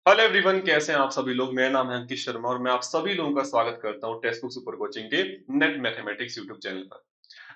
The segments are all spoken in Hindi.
हेलो एवरीवन, कैसे हैं आप सभी लोग। मेरा नाम है अंकित शर्मा और मैं आप सभी लोगों का स्वागत करता हूं टेक्स्ट बुक सुपर कोचिंग के नेट मैथमेटिक्स यूट्यूब चैनल पर।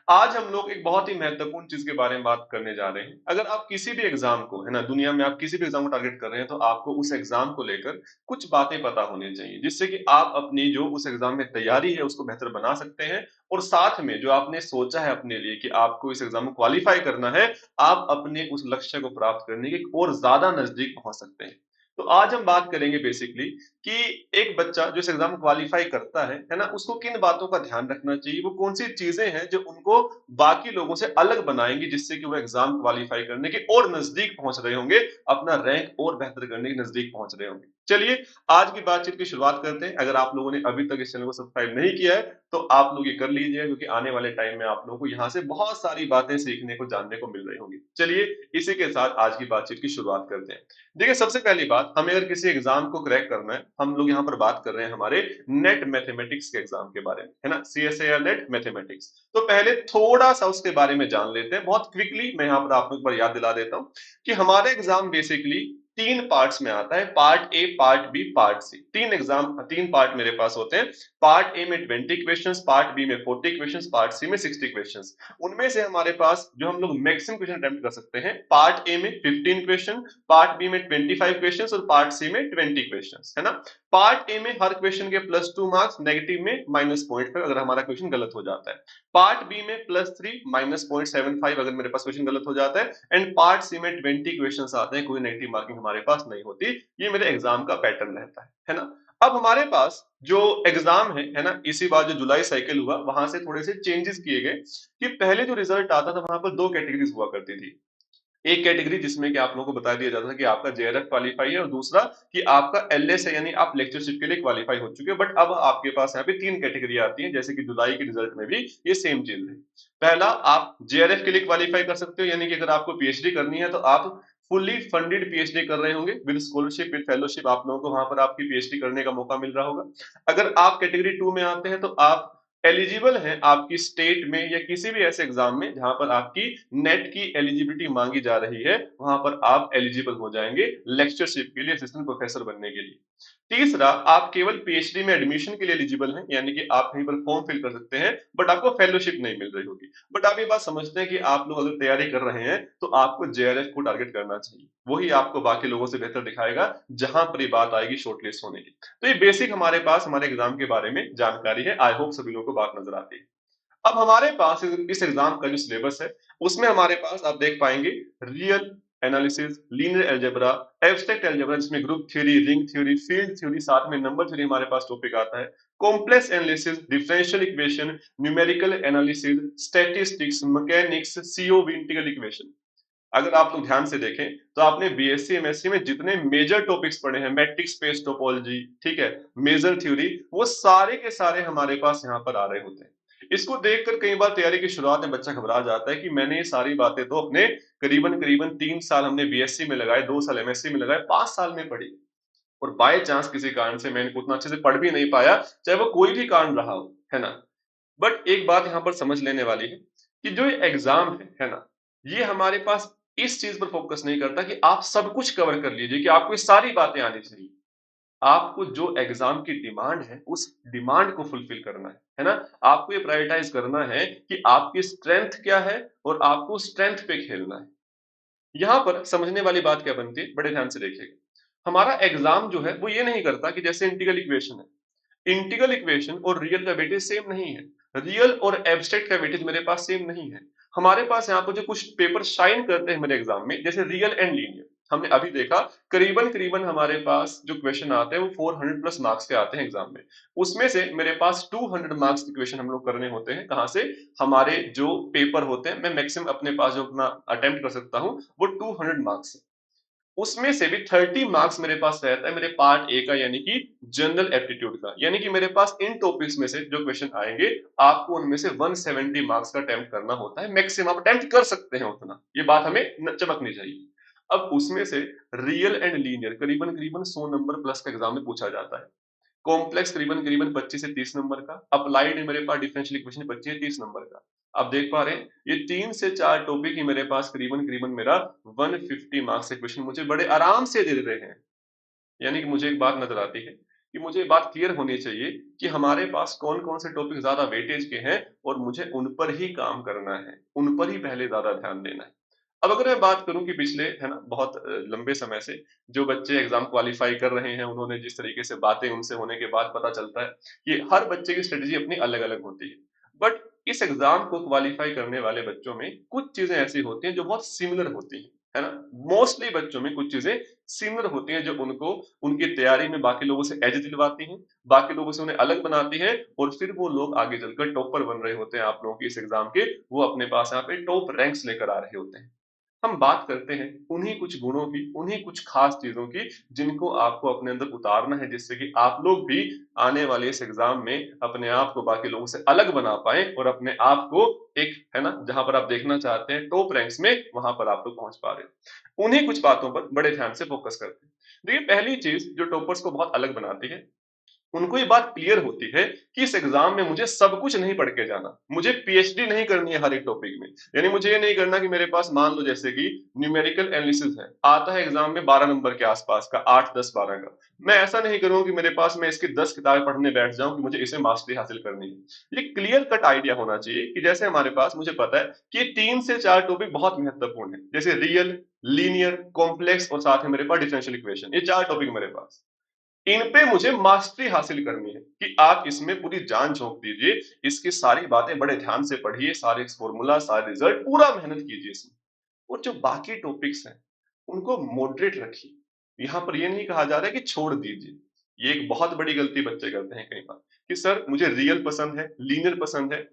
आज हम लोग एक बहुत ही महत्वपूर्ण चीज के बारे में बात करने जा रहे हैं। अगर आप किसी भी एग्जाम को, है ना, दुनिया में आप किसी भी एग्जाम को टारगेट कर रहे हैं तो आपको उस एग्जाम को लेकर कुछ बातें पता होनी चाहिए, जिससे कि आप अपनी जो उस एग्जाम में तैयारी है उसको बेहतर बना सकते हैं। और साथ में जो आपने सोचा है अपने लिए कि आपको इस एग्जाम में क्वालिफाई करना है, आप अपने उस लक्ष्य को प्राप्त करने के और ज्यादा नजदीक पहुंच सकते हैं। तो आज हम बात करेंगे बेसिकली कि एक बच्चा जो इस एग्जाम क्वालिफाई करता है ना, उसको किन बातों का ध्यान रखना चाहिए, वो कौन सी चीजें हैं जो उनको बाकी लोगों से अलग बनाएंगी, जिससे कि वो एग्जाम क्वालिफाई करने के और नजदीक पहुंच रहे होंगे, अपना रैंक और बेहतर करने के नजदीक पहुंच रहे होंगे। चलिए आज की बातचीत की शुरुआत करते हैं। अगर आप लोगों ने अभी तक इस चैनल को सब्सक्राइब नहीं किया है तो आप लोग ये कर लीजिए, क्योंकि आने वाले टाइम में आप लोगों को यहाँ से बहुत सारी बातें सीखने को, जानने को मिल रही होंगी। चलिए इसी के साथ आज की बातचीत की शुरुआत करते हैं। देखिए, सबसे पहली बात, हमें अगर किसी एग्जाम को क्रैक करना है, हम लोग यहाँ पर बात कर रहे हैं हमारे नेट मैथमेटिक्स के एग्जाम के बारे में, है ना, CSIR नेट मैथमेटिक्स। तो पहले थोड़ा सा उसके बारे में जान लेते हैं, बहुत क्विकली। मैं यहाँ पर आप लोग पर याद दिला देता हूँ कि हमारा एग्जाम बेसिकली तीन पार्ट्स में आता है, part A, part B, part C. तीन पार्ट मेरे पास होते हैं। पार्ट ए में 20 क्वेश्चंस, पार्ट बी में 40 क्वेश्चंस, पार्ट सी में 60 क्वेश्चंस। उनमें से हमारे पास जो हम लोग मैक्सिमम क्वेश्चन अटेम्प्ट कर सकते हैं, पार्ट ए में 15 क्वेश्चन, पार्ट बी में 25 क्वेश्चंस और पार्ट सी में 20 क्वेश्चंस, है ना। पार्ट ए में हर क्वेश्चन के +2 मार्क्स, नेगेटिव में -0.5 अगर हमारा क्वेश्चन गलत हो जाता है। पार्ट बी में +3, -0.75 अगर मेरे पास क्वेश्चन गलत हो जाता है। एंड पार्ट सी में 20 क्वेश्चन आते हैं, कोई नेगेटिव मार्किंग हमारे पास नहीं होती। ये मेरे एग्जाम का पैटर्न रहता है ना। अब हमारे पास जो एग्जाम है ना, इसी बार जो जुलाई साइकिल हुआ वहां से थोड़े से चेंजेस किए गए कि पहले जो रिजल्ट आता था वहां पर दो कैटेगरीज हुआ करती थी। एक कैटेगरी जिसमें कि आप लोगों को बता दिया जाता था कि आपका JRF क्वालिफाई है, और दूसरा कि आपका LS है, यानी आप लेक्चरशिप के लिए क्वालिफाई हो चुके हो। बट अब आपके पास यहाँ पे तीन कैटेगरी आती है, जैसे कि जुलाई के रिजल्ट में भी ये सेम चीज है। पहला, आप JRF के लिए क्वालिफाई कर सकते हो, यानी कि अगर आपको PhD करनी है तो आप फुल्ली फंडेड PhD कर रहे होंगे, विद स्कॉलरशिप, विद फेलोशिप, आप लोगों को वहां पर आपकी PhD करने का मौका मिल रहा होगा। अगर आप कैटेगरी 2 में आते हैं तो आप एलिजिबल हैं आपकी स्टेट में या किसी भी ऐसे एग्जाम में जहां पर आपकी नेट की एलिजिबिलिटी मांगी जा रही है, वहां पर आप एलिजिबल हो जाएंगे लेक्चरशिप के लिए, असिस्टेंट प्रोफेसर बनने के लिए। तीसरा, आप केवल PhD में एडमिशन के लिए एलिजिबल हैं, यानी कि आप कहीं पर फॉर्म फिल कर सकते हैं बट आपको फेलोशिप नहीं मिल रही होगी। बट आप ये बात समझते हैं कि आप लोग अगर तैयारी कर रहे हैं तो आपको JRF को टारगेट करना चाहिए, वही आपको बाकी लोगों से बेहतर दिखाएगा जहां पर ये बात आएगी शॉर्टलिस्ट होने की। तो ये बेसिक हमारे पास हमारे एग्जाम के बारे में जानकारी है। आई होप सभी लोगों को बात नजर आती है। अब हमारे पास इस एग्जाम का जो सिलेबस है उसमें हमारे पास आप देख पाएंगे real analysis, linear algebra, abstract algebra जिसमें group theory, ring theory, field theory, साथ में नंबर थ्योरी हमारे पास टॉपिक आता है। Complex analysis, differential equation, numerical analysis, statistics, mechanics, COV, integral equation. अगर आप लोग ध्यान से देखें तो आपने BSc MSc में जितने मेजर टॉपिक्स पढ़े हैं, मैट्रिक्स स्पेस टोपोलॉजी, ठीक है, मेजर थ्योरी, वो सारे के सारे हमारे पास यहाँ पर आ रहे होते हैं। इसको देखकर कई बार तैयारी की शुरुआत में बच्चा घबरा जाता है कि मैंने ये सारी बातें तो अपने करीबन करीबन 3 साल हमने BSc में लगाए, 2 साल MSc में लगाए, 5 साल में पढ़ी, और बाय चांस किसी कारण से मैं इनको उतना अच्छे से पढ़ भी नहीं पाया, चाहे वो कोई भी कारण रहा हो, है ना। बट एक बात यहाँ पर समझ लेने वाली है कि जो ये एग्जाम है ना, ये हमारे पास इस चीज पर फोकस नहीं करता कि आप सब कुछ कवर कर लीजिए, कि आपको ये सारी बातें आनी चाहिए। आपको जो एग्जाम की डिमांड है उस डिमांड को फुलफिल करना है ना। आपको ये प्रायोरिटाइज करना है कि आपकी स्ट्रेंथ क्या है और आपको स्ट्रेंथ पे खेलना है। यहाँ पर समझने वाली बात क्या बनती है, बड़े ध्यान से देखिएगा। हमारा एग्जाम जो है वो ये नहीं करता कि जैसे इंटीग्रल इक्वेशन है, इंटीग्रल इक्वेशन और रियल का वेटेज सेम नहीं है, रियल और एब्स्ट्रैक्ट का वेटेज मेरे पास सेम नहीं है। हमारे पास यहाँ पर जो कुछ पेपर शाइन करते हैं मेरे एग्जाम में, जैसे रियल एंड लीनियर, हमने अभी देखा करीबन करीबन हमारे पास जो क्वेश्चन आते हैं वो 400 प्लस मार्क्स के आते हैं एग्जाम में। उसमें से मेरे पास 200 मार्क्स के क्वेश्चन हम लोग करने होते हैं, कहाँ से, हमारे जो पेपर होते हैं। मैं मैक्सिमम अपने पास जो अपना अटेम्प्ट कर सकता हूँ वो 200 मार्क्स है। उसमें से भी 30 मार्क्स मेरे पास रहता है मेरे पार्ट ए का, यानी कि जनरल एप्टीट्यूड का, यानी कि मेरे पास इन टॉपिक्स में से जो क्वेश्चन आएंगे, आपको उनमें से 170 मार्क्स का अटेम्प्ट करना होता है। मैक्सिमम आप अटेम्प्ट कर सकते हैं उतना, ये बात हमें चमकनी चाहिए। अब उसमें से रियल एंड लीनियर करीबन करीबन 100 नंबर प्लस का एग्जाम में पूछा जाता है। कॉम्प्लेक्स करीबन करीबन 25 से 30 नंबर का, अप्लाइड है मेरे पास डिफरेंशियल इक्वेशन 25 से 30 नंबर का। आप देख पा रहे हैं ये 3 से 4 टॉपिक ही मेरे पास करीबन करीबन मेरा 150 मार्क्स के क्वेश्चन मुझे बड़े आराम से दे रहे हैं। यानी कि मुझे एक बात नजर आती है कि मुझे ये बात क्लियर होनी चाहिए कि हमारे पास कौन कौन से टॉपिक ज्यादा वेटेज के हैं और मुझे उन पर ही काम करना है, उन पर ही पहले ज्यादा ध्यान देना है। अब अगर मैं बात करूं कि पिछले है ना बहुत लंबे समय से जो बच्चे एग्जाम क्वालिफाई कर रहे हैं, उन्होंने जिस तरीके से बातें उनसे होने के बाद पता चलता है कि हर बच्चे की स्ट्रेटेजी अपनी अलग अलग होती है। बट इस एग्जाम को क्वालिफाई करने वाले बच्चों में कुछ चीजें ऐसी होती हैं जो बहुत सिमिलर होती हैं, है ना। मोस्टली बच्चों में कुछ चीजें सिमिलर होती हैं जो उनको उनकी तैयारी में बाकी लोगों से एज दिलवाती हैं, बाकी लोगों से उन्हें अलग बनाती हैं, और फिर वो लोग आगे चलकर टॉपर बन रहे होते हैं आप लोगों के इस एग्जाम के, वो अपने पास यहाँ पे टॉप रैंक्स लेकर आ रहे होते हैं। हम बात करते हैं उन्हीं कुछ गुणों की, उन्हीं कुछ खास चीजों की जिनको आपको अपने अंदर उतारना है, जिससे कि आप लोग भी आने वाले इस एग्जाम में अपने आप को बाकी लोगों से अलग बना पाए और अपने आप को एक है ना जहां पर आप देखना चाहते हैं टॉप रैंक्स में, वहां पर आप लोग पहुंच पा रहे हो। उन्हीं कुछ बातों पर बड़े ध्यान से फोकस करते हैं। देखिए, पहली चीज जो टॉपर्स को बहुत अलग बनाती है, उनको ये बात क्लियर होती है कि इस एग्जाम में मुझे सब कुछ नहीं पढ़ के जाना, मुझे पीएचडी नहीं करनी है हर एक टॉपिक में। यानी मुझे ये नहीं करना कि मेरे पास मान लो जैसे कि न्यूमेरिकल एनालिसिस है, आता है एग्जाम में 12 नंबर के आसपास का, 8 10 12 का। मैं ऐसा नहीं करूंगा कि मेरे पास मैं इसकी 10 किताबें पढ़ने बैठ जाऊं कि मुझे इसे मास्टरी हासिल करनी है। ये क्लियर कट आइडिया होना चाहिए कि जैसे हमारे पास, मुझे पता है कि ये 3 से 4 टॉपिक बहुत महत्वपूर्ण है, जैसे रियल, लीनियर, कॉम्प्लेक्स और साथ में मेरे पास डिफरेंशियल इक्वेशन, ये 4 टॉपिक मेरे पास, इन पे मुझे मास्टरी हासिल करनी है कि आप इसमें पूरी जान झोंक दीजिए, इसकी सारी बातें बड़े ध्यान से पढ़िए, सारे फॉर्मूला, सारे रिजल्ट, पूरा मेहनत कीजिए इसमें। और जो बाकी टॉपिक्स हैं उनको मॉडरेट रखिए। यहाँ पर ये नहीं कहा जा रहा है कि छोड़ दीजिए। ये एक बहुत बड़ी गलती बच्चे करते हैं कई बार कि सर मुझे रियल पसंद है, लीनियर पसंद है,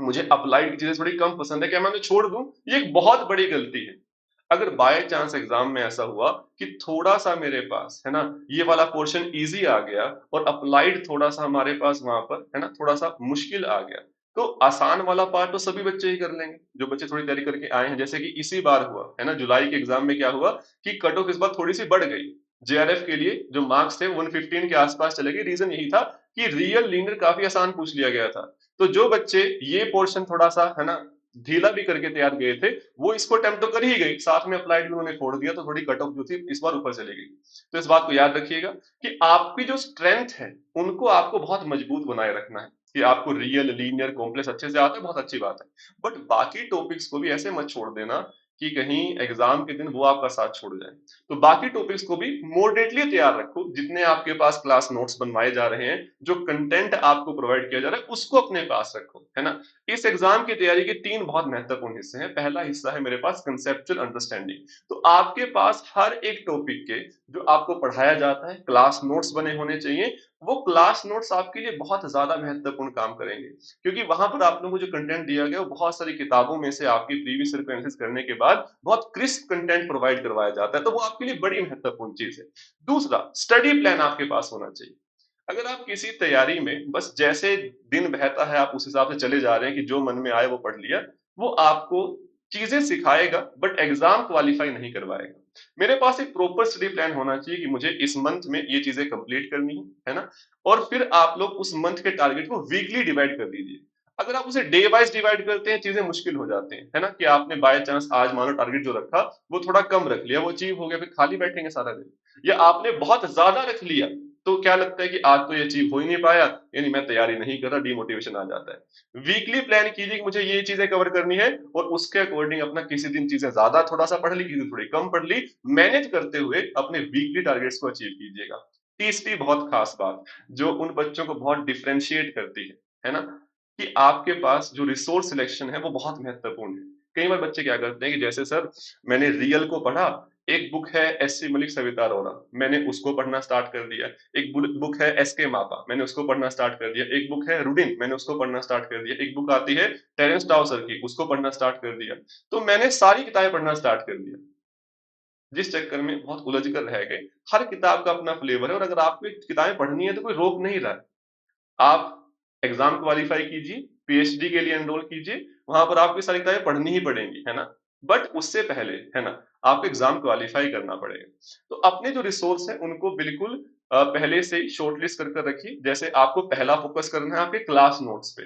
मुझे अप्लाइड की चीजें थोड़ी कम पसंद है, क्या मैं उन्हें छोड़ दूं? ये एक बहुत बड़ी गलती है। अगर बाय चांस एग्जाम में ऐसा हुआ कि थोड़ा सा मेरे पास है ना ये वाला पोर्शन इजी आ गया और अप्लाइड थोड़ा सा हमारे पास वहां पर है ना थोड़ा सा मुश्किल आ गया, तो आसान वाला पार्ट तो सभी बच्चे ही कर लेंगे जो बच्चे थोड़ी तैयारी करके आए हैं। जैसे कि इसी बार हुआ है ना, जुलाई के एग्जाम में क्या हुआ कि कट ऑफ इस बार थोड़ी सी बढ़ गई। जेआरएफ के लिए जो मार्क्स थे 115 के आसपास चले गए। रीजन यही था कि रियल लीनियर काफी आसान पूछ लिया गया था। तो जो बच्चे ये पोर्शन थोड़ा सा है ना ढीला भी करके तैयार गए थे, वो इसको अटेम्प्ट तो कर ही गई, साथ में अप्लाइड भी उन्होंने छोड़ दिया, तो थोड़ी कट ऑफ जो थी इस बार ऊपर चली गई। तो इस बात को याद रखिएगा कि आपकी जो स्ट्रेंथ है उनको आपको बहुत मजबूत बनाए रखना है। कि आपको रियल, लीनियर, कॉम्प्लेक्स अच्छे से आता है, बहुत अच्छी बात है, बट बाकी टॉपिक्स को भी ऐसे मत छोड़ देना कि कहीं एग्जाम के दिन वो आपका साथ छोड़ जाए। तो बाकी टॉपिक्स को भी मॉडरेटली तैयार रखो, जितने आपके पास क्लास नोट्स बनवाए जा रहे हैं, जो कंटेंट आपको प्रोवाइड किया जा रहा है उसको अपने पास रखो, है ना। इस एग्जाम की तैयारी के 3 बहुत महत्वपूर्ण हिस्से हैं। पहला हिस्सा है मेरे पास कंसेप्चुअल अंडरस्टैंडिंग। तो आपके पास हर एक टॉपिक के जो आपको पढ़ाया जाता है क्लास नोट्स बने होने चाहिए। वो क्लास नोट्स आपके लिए बहुत ज्यादा महत्वपूर्ण काम करेंगे, क्योंकि वहां पर आप लोगों को जो कंटेंट दिया गया वो बहुत सारी किताबों में से आपकी प्रीवियस ईयर को एनालिसिस करने के बाद बहुत क्रिस्प कंटेंट प्रोवाइड करवाया जाता है, तो वो आपके लिए बड़ी महत्वपूर्ण चीज है। दूसरा, स्टडी प्लान आपके पास होना चाहिए। अगर आप किसी तैयारी में बस जैसे दिन बहता है आप उस हिसाब से चले जा रहे हैं कि जो मन में आए वो पढ़ लिया, वो आपको चीजें सिखाएगा बट एग्जाम क्वालिफाई नहीं करवाएगा। मेरे पास एक प्रॉपर स्टडी प्लान होना चाहिए कि मुझे इस मंथ में ये चीजें कंप्लीट करनी है ना। और फिर आप लोग उस मंथ के टारगेट को वीकली डिवाइड कर दीजिए। अगर आप उसे डे वाइज डिवाइड करते हैं चीजें मुश्किल हो जाते हैं, है ना, कि आपने बाय चांस आज मानो टारगेट जो रखा वो थोड़ा कम रख लिया, वो अचीव हो गया, फिर खाली बैठेंगे सारा दिन। या आपने बहुत ज्यादा रख लिया तो क्या लगता है कि आज तो ये अचीव हो ही नहीं पाया, यानी मैं तैयारी नहीं कर रहा, डिमोटिवेशन आ जाता है। वीकली प्लान कीजिए कि मुझे ये चीजें कवर करनी है और उसके अकॉर्डिंग अपना किसी दिन चीजें ज्यादा थोड़ा सा पढ़ ली, किसी दिन थोड़ी कम पढ़ ली, मैनेज करते हुए अपने वीकली टारगेट्स को अचीव कीजिएगा। तीसरी बहुत खास बात जो उन बच्चों को बहुत डिफरेंशिएट करती है ना, कि आपके पास जो रिसोर्स सिलेक्शन है वो बहुत महत्वपूर्ण है। कई बार बच्चे क्या करते हैं कि जैसे सर मैंने रियल को पढ़ा, एक बुक है एससी मलिक सविता अरोरा, मैंने उसको पढ़ना स्टार्ट कर दिया। एक बुक है एसके मापा, मैंने उसको पढ़ना स्टार्ट कर दिया। एक बुक है रूडिन, मैंने उसको पढ़ना स्टार्ट कर दिया। एक बुक आती है टेरेंस टाउसर की, उसको पढ़ना स्टार्ट कर दिया। तो मैंने सारी किताबें पढ़ना स्टार्ट कर दिया, जिस चक्कर में बहुत उलझ कर रह गए। हर किताब का अपना फ्लेवर है और अगर आपको किताबें पढ़नी है तो कोई रोक नहीं रहा है। आप एग्जाम क्वालिफाई कीजिए, पीएचडी के लिए एनरोल कीजिए, वहां पर आपकी सारी किताबें पढ़नी ही पड़ेंगी, है ना। बट उससे पहले है ना आपको एग्जाम क्वालिफाई करना पड़ेगा। तो अपने जो रिसोर्स है उनको बिल्कुल पहले से ही शॉर्टलिस्ट कर कर रखिए। जैसे आपको पहला फोकस करना है आपके क्लास नोट्स पे,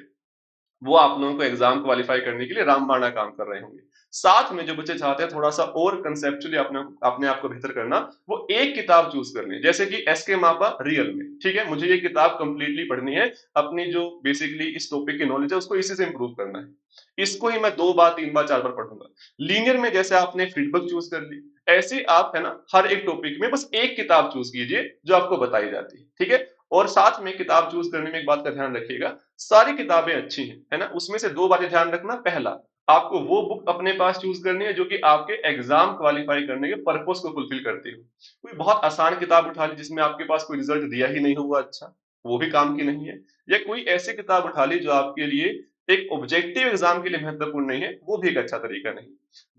वो आप लोगों को एग्जाम क्वालिफाई करने के लिए रामबाण काम कर रहे होंगे। साथ में जो बच्चे चाहते हैं थोड़ा सा और कंसेप्चुअली अपने अपने आप को बेहतर करना, वो एक किताब चूज करनी है, जैसे कि एस के मापा रियल में, ठीक है, मुझे ये किताब कंप्लीटली पढ़नी है, अपनी जो बेसिकली इस टॉपिक की नॉलेज है उसको इसी से इंप्रूव करना है, इसको ही मैं 2 बार 3 बार 4 बार पढ़ूंगा। लीनियर में जैसे आपने फीडबैक चूज कर ली, ऐसे ही आप है ना हर एक टॉपिक में बस एक किताब चूज कीजिए जो आपको बताई जाती है, ठीक है। और साथ में किताब चूज करने में एक बात का ध्यान रखिएगा, सारी किताबें अच्छी हैं, है ना, उसमें से 2 बातें ध्यान रखना। पहला, आपको वो बुक अपने पास चूज करनी है जो कि आपके एग्जाम क्वालिफाई करने के पर्पस को फुलफिल करती हो। कोई बहुत आसान किताब उठा ली जिसमें आपके पास कोई रिजल्ट दिया ही नहीं हुआ, अच्छा, वो भी काम की नहीं है। या कोई ऐसी किताब उठा ली जो आपके लिए एक ऑब्जेक्टिव एग्जाम के लिए महत्वपूर्ण नहीं है, वो भी एक अच्छा तरीका नहीं।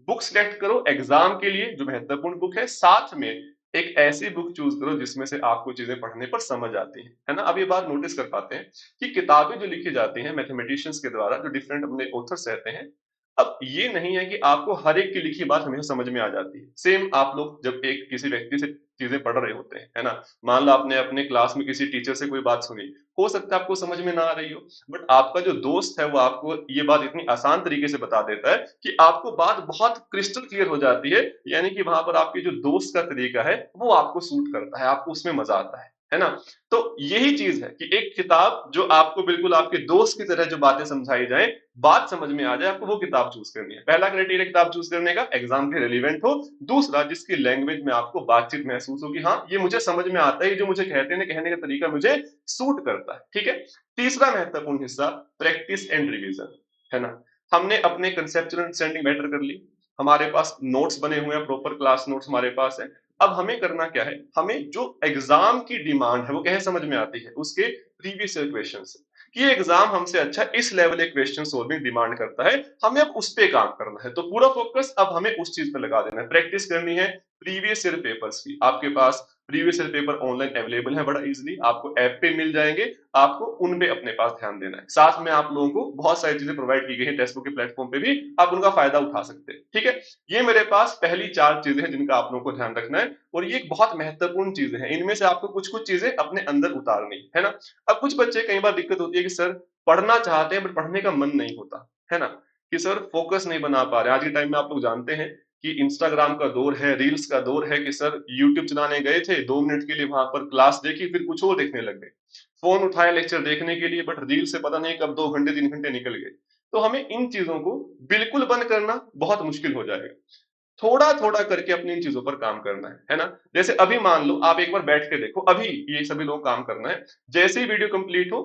बुक सिलेक्ट करो एग्जाम के लिए जो महत्वपूर्ण बुक है, साथ में एक ऐसी बुक चूज करो जिसमें से आपको चीजें पढ़ने पर समझ आती है ना। अब ये बात नोटिस कर पाते हैं कि किताबें जो लिखी जाती हैं मैथमेटिशियंस के द्वारा, जो डिफरेंट अपने ऑथर्स रहते हैं, अब ये नहीं है कि आपको हर एक की लिखी बात हमेशा समझ में आ जाती है। सेम आप लोग जब एक किसी व्यक्ति से चीजें पढ़ रहे होते हैं, है ना, मान लो आपने अपने क्लास में किसी टीचर से कोई बात सुनी, हो सकता है आपको समझ में ना आ रही हो, बट आपका जो दोस्त है वो आपको ये बात इतनी आसान तरीके से बता देता है कि आपको बात बहुत क्रिस्टल क्लियर हो जाती है। यानी कि वहां पर आपके जो दोस्त का तरीका है वो आपको सूट करता है, आपको उसमें मजा आता है ना। तो यही चीज है कि एक किताब जो आपको बिल्कुल आपके दोस्त की तरह जो बातें समझाई जाए, बात समझ में आ जाए, आपको वो किताब चूज करनी है। पहला क्राइटेरिया किताब चूज करने का, एग्जाम के रिलेवेंट हो। दूसरा, जिसकी लैंग्वेज में आपको बातचीत महसूस हो कि हाँ ये मुझे समझ में आता है, जो मुझे कहते हैं कहने का तरीका मुझे सूट करता है, ठीक है। तीसरा महत्वपूर्ण हिस्सा, प्रैक्टिस एंड रिवीजन, है ना। हमने अपने कंसेप्चुअल अंडरस्टैंडिंग बेटर कर ली, हमारे पास नोट्स बने हुए हैं, प्रॉपर क्लास नोट्स हमारे पास है। अब हमें करना क्या है, हमें जो एग्जाम की डिमांड है वो कैसे समझ में आती है, उसके प्रीवियस ईयर क्वेश्चन से, कि ये एग्जाम हमसे अच्छा इस लेवल के क्वेश्चन सॉल्विंग डिमांड करता है, हमें अब उस पे काम करना है। तो पूरा फोकस अब हमें उस चीज पे लगा देना है, प्रैक्टिस करनी है प्रीवियस ईयर पेपर्स की। आपके पास previous year paper online available है बड़ा इजीली, आपको ऐप पे मिल जाएंगे, आपको उन पे अपने पास ध्यान देना है। साथ में आप लोगों को बहुत सारी चीजें प्रोवाइड की गई है टेक्स्ट बुक के प्लेटफॉर्म पे भी, आप उनका फायदा उठा सकते हैं, ठीक है। ये मेरे पास पहली 4 चीजें हैं जिनका आप लोगों को ध्यान रखना है, और ये एक बहुत महत्वपूर्ण चीजें हैं, इनमें से आपको कुछ कुछ चीजें अपने अंदर उतारनी है ना। अब कुछ बच्चे कई बार दिक्कत होती है कि सर पढ़ना चाहते हैं बट पढ़ने का मन नहीं होता, है ना, कि सर फोकस नहीं बना पा रहे। आज के टाइम में आप लोग जानते हैं कि इंस्टाग्राम का दौर है, रील्स का दौर है, कि सर यूट्यूब चलाने गए थे 2 मिनट के लिए, वहां पर क्लास देखी, फिर कुछ और देखने लग गए, फोन उठाया लेक्चर देखने के लिए, बट रील से पता नहीं कब 2 घंटे 3 घंटे निकल गए। तो हमें इन चीजों को बिल्कुल बंद करना बहुत मुश्किल हो जाएगा, थोड़ा थोड़ा करके अपनी इन चीजों पर काम करना है ना। जैसे अभी मान लो आप एक बार बैठ के देखो, अभी ये सभी लोग काम करना है, जैसे ही वीडियो कंप्लीट हो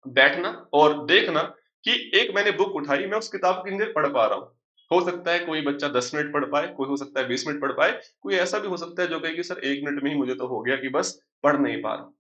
बैठना और देखना कि एक मैंने बुक उठाई, मैं उस किताब को कितनी देर पढ़ पा रहा हूँ। हो सकता है कोई बच्चा 10 मिनट पढ़ पाए, कोई हो सकता है 20 मिनट पढ़ पाए, कोई ऐसा भी हो सकता है जो कहे कि सर 1 मिनट में ही मुझे तो हो गया कि बस पढ़ नहीं पा रहा।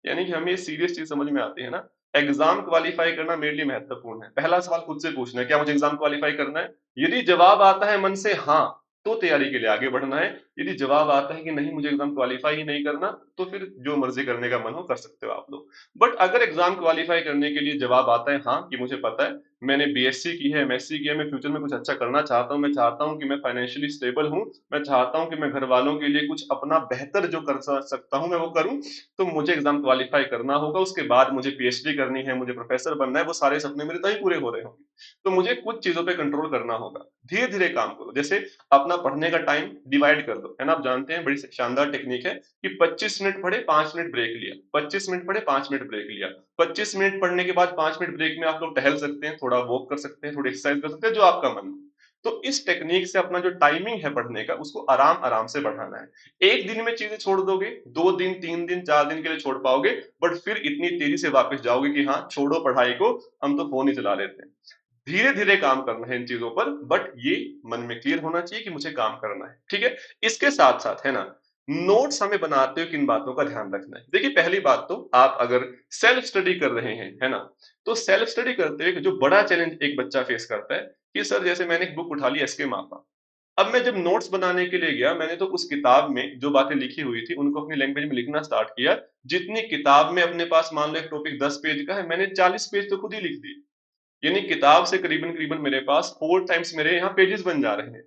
यानी कि हमें ये सीरियस चीज समझ में आती है ना। एग्जाम क्वालिफाई करना मेरे लिए महत्वपूर्ण है। पहला सवाल खुद से पूछना है, क्या मुझे एग्जाम क्वालिफाई करना है। यदि जवाब आता है मन से हाँ, तो तैयारी के लिए आगे बढ़ना है। यदि जवाब आता है कि नहीं मुझे एग्जाम क्वालिफाई ही नहीं करना, तो फिर जो मर्जी करने का मन हो कर सकते हो आप लोग। बट अगर एग्जाम क्वालिफाई करने के लिए जवाब आता है हाँ, कि मुझे पता है मैंने बीएससी की है, एमएससी की है, मैं फ्यूचर में कुछ अच्छा करना चाहता हूँ, मैं चाहता हूँ कि मैं फाइनेंशियली स्टेबल हूँ, मैं चाहता हूँ कि मैं घर वालों के लिए कुछ अपना बेहतर जो कर सकता हूँ मैं वो करूँ, तो मुझे एग्जाम क्वालिफाई करना होगा। उसके बाद मुझे पीएचडी करनी है, मुझे प्रोफेसर बनना है, वो सारे सपने मेरे तभी पूरे हो रहे होंगे। तो मुझे कुछ चीजों पे कंट्रोल करना होगा, धीरे धीरे काम करो। जैसे अपना पढ़ने का टाइम डिवाइड कर दो, है ना। आप जानते हैं बड़ी शानदार टेक्निक है कि 25 मिनट पढ़े 5 मिनट ब्रेक लिया, 25 मिनट पढ़े 5 मिनट ब्रेक लिया। 25 मिनट पढ़ने के बाद 5 मिनट ब्रेक में आप लोग टहल सकते हैं, थोड़ा वॉक कर सकते हैं, थोड़ी एक्सरसाइज कर सकते हैं, जो आपका मन हो। तो इस टेक्निक से अपना जो टाइमिंग है पढ़ने का, उसको आराम आराम से बढ़ाना है। एक दिन में चीजें छोड़ दोगे, 2 दिन 3 दिन 4 दिन के लिए छोड़ पाओगे, बट फिर इतनी तेजी से वापस जाओगे कि हाँ छोड़ो पढ़ाई को, हम तो फोन ही चला लेते हैं। धीरे धीरे काम करना है इन चीजों पर, बट ये मन में क्लियर होना चाहिए कि मुझे काम करना है, ठीक है। इसके साथ साथ है ना, नोट्स हमें बनाते हुए किन बातों का ध्यान रखना है। देखिए पहली बात तो, आप अगर सेल्फ स्टडी कर रहे हैं, है ना, तो सेल्फ स्टडी करते हुए जो बड़ा चैलेंज एक बच्चा फेस करता है कि सर जैसे मैंने एक बुक उठा ली एस के मापा, अब मैं जब नोट्स बनाने के लिए गया, मैंने तो उस किताब में जो बातें लिखी हुई थी उनको अपनी लैंग्वेज में लिखना स्टार्ट किया। जितनी किताब में अपने पास मान लो एक टॉपिक 10 पेज का है, मैंने 40 पेज तो खुद ही लिख दिए। यानी किताब से करीबन करीबन मेरे पास 4 टाइम्स मेरे यहाँ पेजेस बन जा रहे हैं।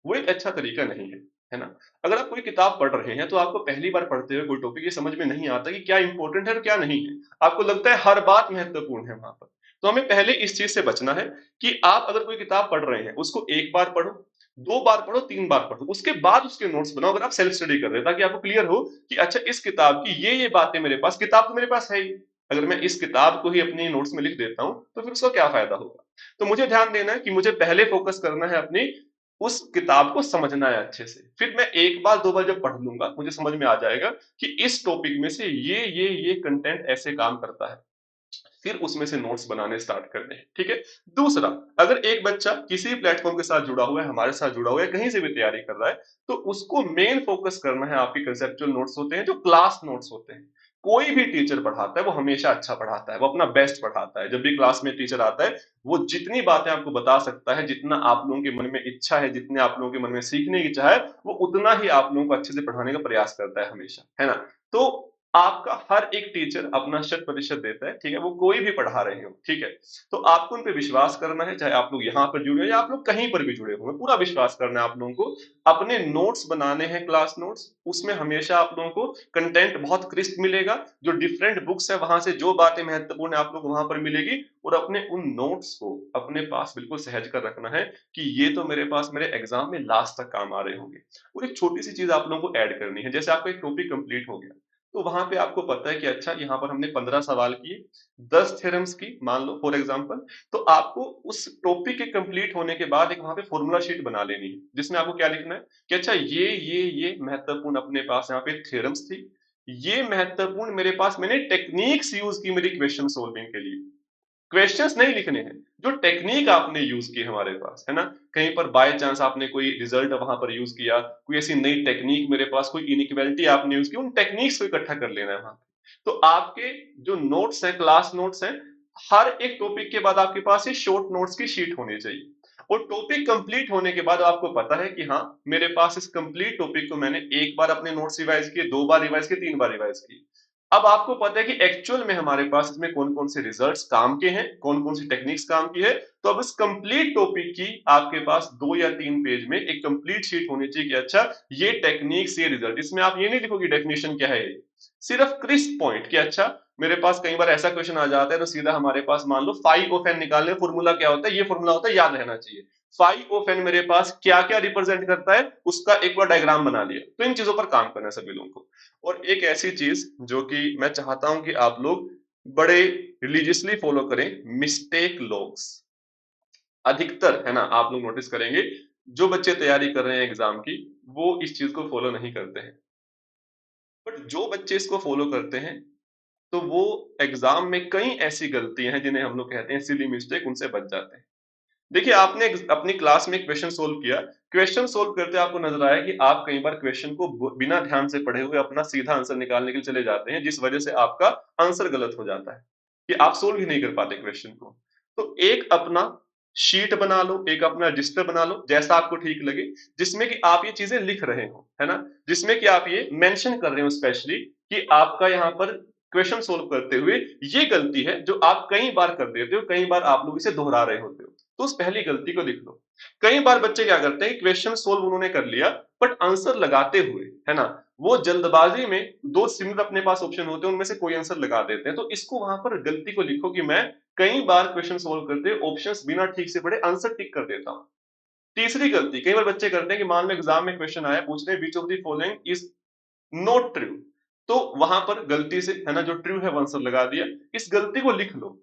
वो एक अच्छा तरीका नहीं है ना। अगर आप कोई किताब पढ़ रहे हैं तो आपको पहली बार पढ़ते हुए कोई टॉपिक ये समझ में नहीं आता कि क्या इंपॉर्टेंट है और क्या नहीं है, आपको लगता है हर बात महत्वपूर्ण है वहां पर, तो हमें पहले इस चीज से बचना है कि आप अगर कोई किताब पढ़ रहे हैं उसको एक बार पढ़ो, दो बार पढ़ो, तीन बार पढ़ो, उसके बाद उसके नोट्स बनाओ अगर आप सेल्फ स्टडी कर रहे हैं, ताकि आपको क्लियर हो कि अच्छा इस किताब की ये बातें मेरे पास, किताब तो मेरे पास है ही, अगर मैं इस किताब को ही अपनी नोट्स में लिख देता हूं तो फिर उसका क्या फायदा होगा। तो मुझे ध्यान देना है कि मुझे पहले फोकस करना है अपनी उस किताब को समझना है अच्छे से, फिर मैं एक बार दो बार जब पढ़ लूंगा मुझे समझ में आ जाएगा कि इस टॉपिक में से ये कंटेंट ऐसे काम करता है, फिर उसमें से नोट्स बनाने स्टार्ट करने हैं। ठीक है। दूसरा, अगर एक बच्चा किसी प्लेटफॉर्म के साथ जुड़ा हुआ है, हमारे साथ जुड़ा हुआ है, कहीं से भी तैयारी कर रहा है, तो उसको मेन फोकस करना है, आपके कंसेप्चुअल नोट्स होते हैं जो क्लास नोट्स होते हैं। कोई भी टीचर पढ़ाता है वो हमेशा अच्छा पढ़ाता है, वो अपना बेस्ट पढ़ाता है। जब भी क्लास में टीचर आता है वो जितनी बातें आपको बता सकता है, जितना आप लोगों के मन में इच्छा है, जितने आप लोगों के मन में सीखने की इच्छा है, वो उतना ही आप लोगों को अच्छे से पढ़ाने का प्रयास करता है हमेशा, है ना। तो आपका हर एक टीचर अपना 100% देता है, ठीक है, वो कोई भी पढ़ा रहे हो, ठीक है। तो आपको उन पे विश्वास करना है, चाहे आप लोग यहाँ पर जुड़े हो या आप लोग कहीं पर भी जुड़े हो, पूरा विश्वास करना है आप लोगों को। अपने नोट्स बनाने हैं, क्लास नोट्स, उसमें हमेशा आप लोगों को कंटेंट बहुत क्रिस्प मिलेगा, जो डिफरेंट बुक्स है वहां से जो बातें महत्वपूर्ण है आप लोग वहां पर मिलेगी, और अपने उन नोट्स को अपने पास बिल्कुल सहज कर रखना है कि ये तो मेरे पास मेरे एग्जाम में लास्ट तक काम आ रहे होंगे। और एक छोटी सी चीज आप लोगों को ऐड करनी है, जैसे आपका एक टॉपिक कंप्लीट हो गया, तो वहां पे आपको पता है कि अच्छा यहाँ पर हमने 15 सवाल किए, 10 थ्योरम्स की, मान लो फॉर एग्जांपल, तो आपको उस टॉपिक के कंप्लीट होने के बाद एक वहां पे फॉर्मूला शीट बना लेनी है, जिसमें आपको क्या लिखना है कि अच्छा ये महत्वपूर्ण अपने पास यहाँ पे थ्योरम्स थी, ये महत्वपूर्ण मेरे पास मैंने टेक्निक्स यूज की मेरी क्वेश्चन सोल्विंग के लिए। क्वेश्चंस नहीं लिखने हैं, जो टेक्निक आपने यूज की हमारे पास, है ना। कहीं पर बाय चांस आपने कोई रिजल्ट वहां पर यूज किया, कोई ऐसी नई टेक्निक मेरे पास, कोई इनइक्वालिटी आपने यूज की, उन टेक्निक्स को इकट्ठा कर लेना है वहां पे। तो आपके जो नोट्स हैं, क्लास नोट्स हैं, हर एक टॉपिक के बाद आपके पास ये शॉर्ट नोट्स की शीट होनी चाहिए। और टॉपिक कंप्लीट होने के बाद आपको पता है कि हाँ, मेरे पास इस कंप्लीट टॉपिक को मैंने एक बार अपने नोट्स रिवाइज किए, दो बार रिवाइज किए, तीन बार रिवाइज किए। अब आपको पता है कि एक्चुअल में हमारे पास इसमें कौन-कौन से रिजल्ट्स काम के हैं, कौन-कौन सी टेक्निक्स काम की है। तो अब इस कंप्लीट टॉपिक की आपके पास 2 या 3 पेज में एक कंप्लीट शीट होनी चाहिए कि अच्छा ये टेक्निक्स, ये रिजल्ट। इसमें आप ये नहीं लिखोगे डेफिनेशन क्या है ये, सिर्फ क्रिस्प पॉइंट कि अच्छा मेरे पास कई बार ऐसा क्वेश्चन आ जाता है तो सीधा हमारे पास मान लो फाई ऑफ एन निकालने फॉर्मूला क्या होता है, ये फॉर्मूला होता है, याद रहना चाहिए। फाई ऑफ एन मेरे पास क्या क्या रिप्रेजेंट करता है उसका एक बार डायग्राम बना लिया। तो इन चीजों पर काम करना है सभी लोगों को। और एक ऐसी चीज जो कि मैं चाहता हूं कि आप लोग बड़े रिलीजियसली फॉलो करें, मिस्टेक लॉग्स। अधिकतर, है ना, आप लोग नोटिस करेंगे जो बच्चे तैयारी कर रहे हैं एग्जाम की, वो इस चीज को फॉलो नहीं करते हैं। बट जो बच्चे इसको फॉलो करते हैं तो वो एग्जाम में कई ऐसी गलतियां हैं जिन्हें हम लोग कहते हैं सिली मिस्टेक, उनसे बच जाते हैं। देखिए, आपने अपनी क्लास में क्वेश्चन सोल्व किया, क्वेश्चन सोल्व करते आपको नजर आया कि आप कई बार क्वेश्चन को बिना ध्यान से पढ़े हुए अपना सीधा आंसर निकालने के लिए चले जाते हैं, जिस वजह से आपका आंसर गलत हो जाता है कि आप सोल्व ही नहीं कर पाते क्वेश्चन को। तो एक अपना शीट बना लो, एक अपना रजिस्टर बना लो, जैसा आपको ठीक लगे, जिसमें कि आप ये चीजें लिख रहे हो, है ना, जिसमें कि आप ये मेंशन कर रहे हो स्पेशली कि आपका यहाँ पर क्वेश्चन सोल्व करते हुए ये गलती है जो आप कई बार कर देते हो, कई बार आप लोग इसे दोहरा रहे होते हो, तो उस पहली गलती को लिख लो। कई बार बच्चे क्या करते हैं, क्वेश्चन सोल्व उन्होंने कर लिया बट आंसर लगाते हुए, है ना, वो जल्दबाजी में दो सिमिलर अपने पास ऑप्शन होते हैं उनमें से कोई आंसर लगा देते हैं। तो इसको वहां पर गलती को लिखो कि मैं कई बार क्वेश्चन सोल्व करते ऑप्शंस बिना ठीक से पढ़े आंसर टिक कर देता हूं। तीसरी गलती कई बार बच्चे करते हैं कि मान लो एग्जाम में क्वेश्चन आया, पूछ रहे which of the following is not true, तो वहां पर गलती से, है ना, जो ट्रू है वो आंसर लगा दिया। इस गलती को लिख लो।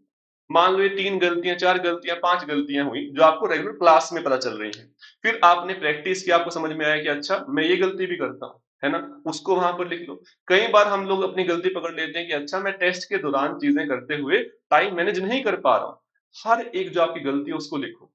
मान लो ये तीन गलतियां, चार गलतियां, पांच गलतियां हुई जो आपको रेगुलर क्लास में पता चल रही हैं। फिर आपने प्रैक्टिस किया, आपको समझ में आया कि अच्छा मैं ये गलती भी करता हूँ, है ना, उसको वहां पर लिख लो। कई बार हम लोग अपनी गलती पकड़ लेते हैं कि अच्छा मैं टेस्ट के दौरान चीजें करते हुए टाइम मैनेज नहीं कर पा रहा हूँ। हर एक जो आपकी गलती है उसको लिखो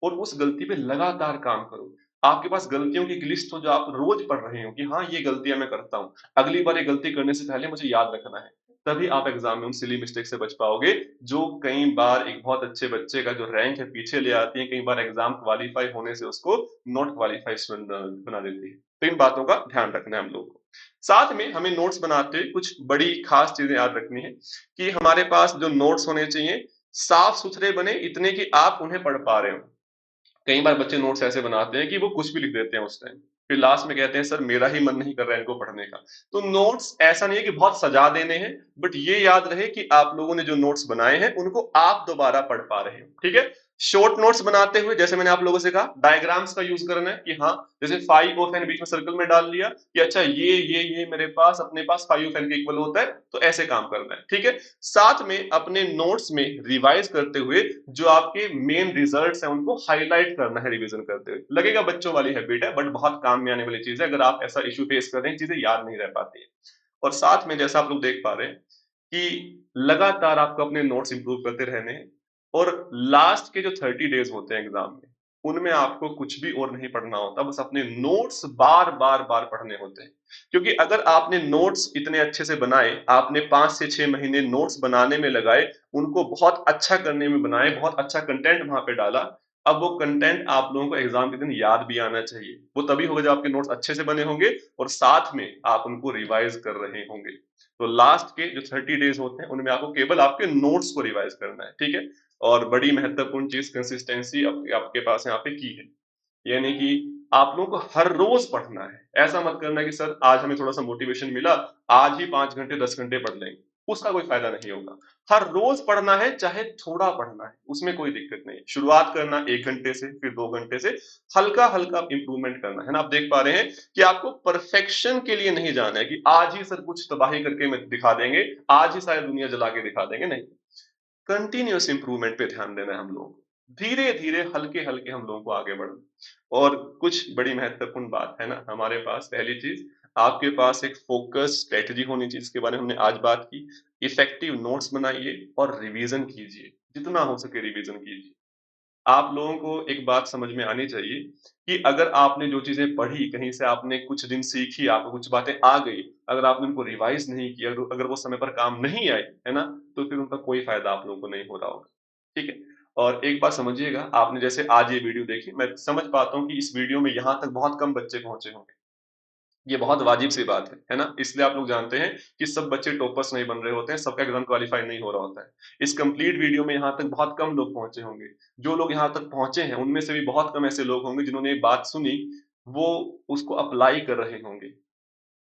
और उस गलती पे लगातार काम करो। आपके पास गलतियों की एक लिस्ट हो जो आप रोज पढ़ रहे हो कि हाँ ये गलतियां मैं करता हूँ, अगली बार ये गलती करने से पहले मुझे याद रखना है। तभी आप एग्जाम में उन सिली मिस्टेक से बच पाओगे जो कई बार एक बहुत अच्छे बच्चे का जो रैंक है पीछे ले आती है, कई बार एग्जाम क्वालिफाई होने से उसको नॉट क्वालिफाई स्टूडेंट बना देती है। तो इन बातों का ध्यान रखना है हम लोग को। साथ में हमें नोट्स बनाते हुए कुछ बड़ी खास चीजें याद रखनी है कि हमारे पास जो नोट्स होने चाहिए साफ सुथरे बने, इतने कि आप उन्हें पढ़ पा रहे हो। कई बार बच्चे नोट्स ऐसे बनाते हैं कि वो कुछ भी लिख देते हैं उस टाइम, फिर लास्ट में कहते हैं सर मेरा ही मन नहीं कर रहा है इनको पढ़ने का। तो नोट्स ऐसा नहीं है कि बहुत सजा देने हैं, बट ये याद रहे कि आप लोगों ने जो नोट्स बनाए हैं उनको आप दोबारा पढ़ पा रहे हो, ठीक है। शॉर्ट नोट्स बनाते हुए जैसे मैंने आप लोगों से कहा डायग्राम्स का यूज करना है कि हाँ, जैसे फाइव ऑफ एन बीच में सर्कल में डाल लिया कि अच्छा ये मेरे पास अपने पास फाइव ऑफ एन के इक्वल होता है, तो ऐसे काम करना है, ठीक है। साथ में अपने नोट्स में रिवाइज करते हुए जो आपके मेन रिजल्ट्स हैं उनको हाईलाइट करना है रिवीजन करते हुए। लगेगा बच्चों वाली हैबिट है, बट बहुत काम में आने वाली चीज है अगर आप ऐसा इश्यू फेस कर रहे हैं, चीजें याद नहीं रह पाती है। और साथ में जैसा आप लोग देख पा रहे हैं कि लगातार आपको अपने नोट्स इंप्रूव करते रहने हैं, और लास्ट के जो 30 डेज होते हैं एग्जाम में, उनमें आपको कुछ भी और नहीं पढ़ना होता, बस अपने नोट्स बार बार बार पढ़ने होते हैं। क्योंकि अगर आपने नोट्स इतने अच्छे से बनाए, आपने 5 से 6 महीने नोट्स बनाने में लगाए, उनको बहुत अच्छा करने में बनाए, बहुत अच्छा कंटेंट वहां पे डाला, अब वो कंटेंट आप लोगों को एग्जाम के दिन याद भी आना चाहिए। वो तभी होगा जब आपके नोट्स अच्छे से बने होंगे और साथ में आप उनको रिवाइज कर रहे होंगे। तो लास्ट के जो 30 डेज होते हैं उनमें आपको केवल आपके नोट्स को रिवाइज करना है, ठीक है। और बड़ी महत्वपूर्ण चीज कंसिस्टेंसी आपके पास यहाँ पे की है, यानी कि आप लोगों को हर रोज पढ़ना है। ऐसा मत करना कि सर आज हमें थोड़ा सा मोटिवेशन मिला, आज ही 5 घंटे 10 घंटे पढ़ लेंगे, उसका कोई फायदा नहीं होगा। हर रोज पढ़ना है, चाहे थोड़ा पढ़ना है, उसमें कोई दिक्कत नहीं है। शुरुआत करना 1 घंटे से, फिर 2 घंटे से, हल्का हल्का इंप्रूवमेंट करना है ना। आप देख पा रहे हैं कि आपको परफेक्शन के लिए नहीं जाना है कि आज ही सर कुछ तबाही करके दिखा देंगे, आज ही सारी दुनिया जला के दिखा देंगे, नहीं। कंटिन्यूअस इंप्रूवमेंट पे ध्यान देना है हम लोगों को, धीरे धीरे हल्के हल्के हम लोगों को आगे बढ़ना। और कुछ बड़ी महत्वपूर्ण बात है ना हमारे पास, पहली चीज, आपके पास एक फोकस स्ट्रेटजी होनी चाहिए, जिसके बारे में हमने आज बात की। इफेक्टिव नोट्स बनाइए और रिवीजन कीजिए, जितना हो सके रिवीजन कीजिए। आप लोगों को एक बात समझ में आनी चाहिए कि अगर आपने जो चीजें पढ़ी, कहीं से आपने कुछ दिन सीखी, आपको कुछ बातें आ गई, अगर आपने उनको रिवाइज नहीं किया, अगर वो समय पर काम नहीं आई, है ना, तो फिर उनका कोई फायदा आप लोगों को नहीं हो रहा होगा, ठीक है। और एक बात समझिएगा, आपने जैसे आज ये वीडियो देखी, मैं समझ पाता हूँ कि इस वीडियो में यहाँ तक बहुत कम बच्चे पहुंचे होंगे। ये बहुत वाजिब सी बात है ना? इसलिए आप लोग जानते हैं कि सब बच्चे टॉपर्स नहीं बन रहे होते हैं, सबका एग्ज़ाम क्वालीफाई नहीं हो रहा होता है। इस कंप्लीट वीडियो में यहाँ तक बहुत कम लोग पहुँचे होंगे। जो लोग यहाँ तक पहुँचे हैं, उनमें से भी बहुत कम ऐसे लोग होंगे जिन्होंने ये बात सुनी, वो उसको अप्लाई कर रहे होंगे।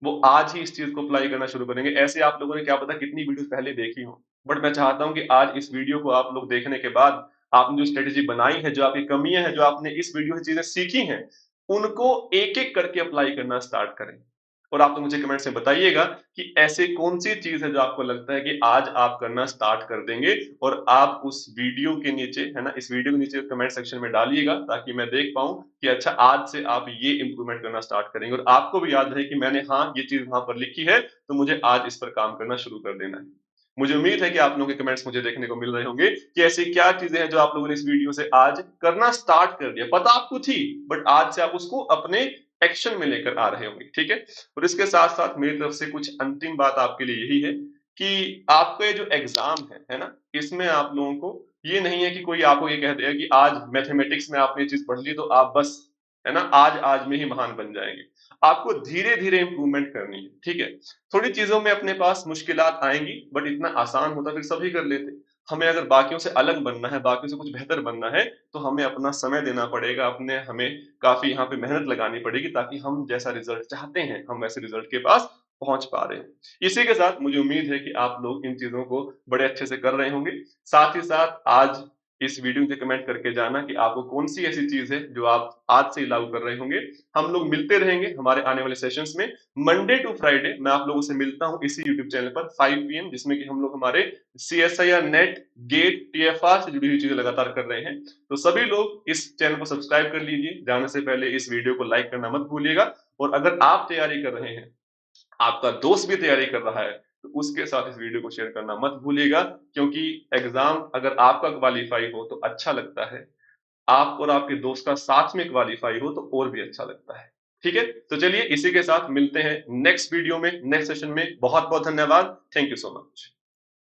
वो आज ही इस चीज़ को अप्लाई करना शुरू करेंगे। ऐसे आप लोगों ने क्या पता कितनी वीडियोज़ पहले देखी हों। बट मैं चाहता हूँ कि आज इस वीडियो को आप लोग देखने के बाद, आपने जो स्ट्रैटेजी बनाई है, जो आपकी कमियाँ हैं, जो आपने इस वीडियो से चीज़ें सीखी हैं, उनको एक-एक करके अप्लाई करना स्टार्ट करें। और आप लोग मुझे कमेंट्स में बताइएगा कि ऐसी कौन-सी चीज़ है जो आपको लगता है कि आज आप करना स्टार्ट कर देंगे, और आप उस वीडियो के नीचे, है ना, इस वीडियो के नीचे कमेंट सेक्शन में डालिएगा, ताकि मैं देख पाऊँ कि अच्छा आज से आप ये इम्प्रूवमेंट करना स्टार्ट करेंगे, और आपको भी याद रहे कि मैंने हाँ, ये चीज़ वहाँ पर लिखी है, तो मुझे आज इस पर काम करना शुरू कर देना है। मुझे उम्मीद है कि आप लोगों के कमेंट्स मुझे देखने को मिल रहे होंगे कि ऐसी क्या चीज़ें हैं जो आप लोगों ने इस वीडियो से आज करना स्टार्ट कर दिया। पता आपको थी, बट आज से आप उसको अपने एक्शन में लेकर आ रहे होंगे, ठीक है? और इसके साथ-साथ मेरी तरफ से कुछ अंतिम बात आपके लिए यही है कि आपका ये जो एग्ज़ाम है ना? इसमें आप लोगों को ये नहीं है कि कोई आपको ये कह देगा कि आज मैथमेटिक्स में आपने ये चीज़ पढ़ ली तो आप बस, है ना, आज में ही महान बन जाएँगे। आपको धीरे-धीरे इम्प्रूवमेंट करनी है, ठीक है? थोड़ी चीज़ों में अपने पास मुश्किलात आएँगी, बट इतना आसान होता फिर सभी कर लेते। हमें अगर बाकियों से अलग बनना है, बाकियों से कुछ बेहतर बनना है, तो हमें अपना समय देना पड़ेगा, हमें काफ़ी यहाँ पे मेहनत लगानी पड़ेगी, ताकि हम जैसा रिज़ल्ट चाहते हैं, हम वैसे रिज़ल्ट के पास पहुँच पा रहे हैं। इसी के साथ मुझे उम्मीद है कि आप लोग इन चीज़ों को बड़े अच्छे से कर रहे होंगे। साथ ही साथ आज इस वीडियो पे कमेंट करके जाना कि आपको कौन-सी ऐसी चीज़ है जो आप आज से ही लागू कर रहे होंगे। हम लोग मिलते रहेंगे हमारे आने वाले सेशंस में। मंडे टू फ्राइडे मैं आप लोगों से मिलता हूँ इसी यूट्यूब चैनल पर 5 पीएम, जिसमें कि हम लोग हमारे सीएसआईआर नेट, गेट, टीएफआर से जुड़ी हुई चीज़ें लगातार कर रहे हैं। तो सभी लोग इस चैनल को सब्सक्राइब कर लीजिए। जाने से पहले इस वीडियो को लाइक करना मत भूलिएगा, और अगर आप तैयारी कर रहे हैं, आपका दोस्त भी तैयारी कर रहा है, तो उसके साथ इस वीडियो को शेयर करना मत भूलिएगा, क्योंकि एग्ज़ाम अगर आपका क्वालीफाई हो तो अच्छा लगता है। आप और आपके दोस्त का साथ में क्वालीफाई हो तो और भी अच्छा लगता है। ठीक है? तो चलिए इसी के साथ मिलते हैं नेक्स्ट वीडियो में, नेक्स्ट सेशन में। बहुत-बहुत धन्यवाद। Thank you so much.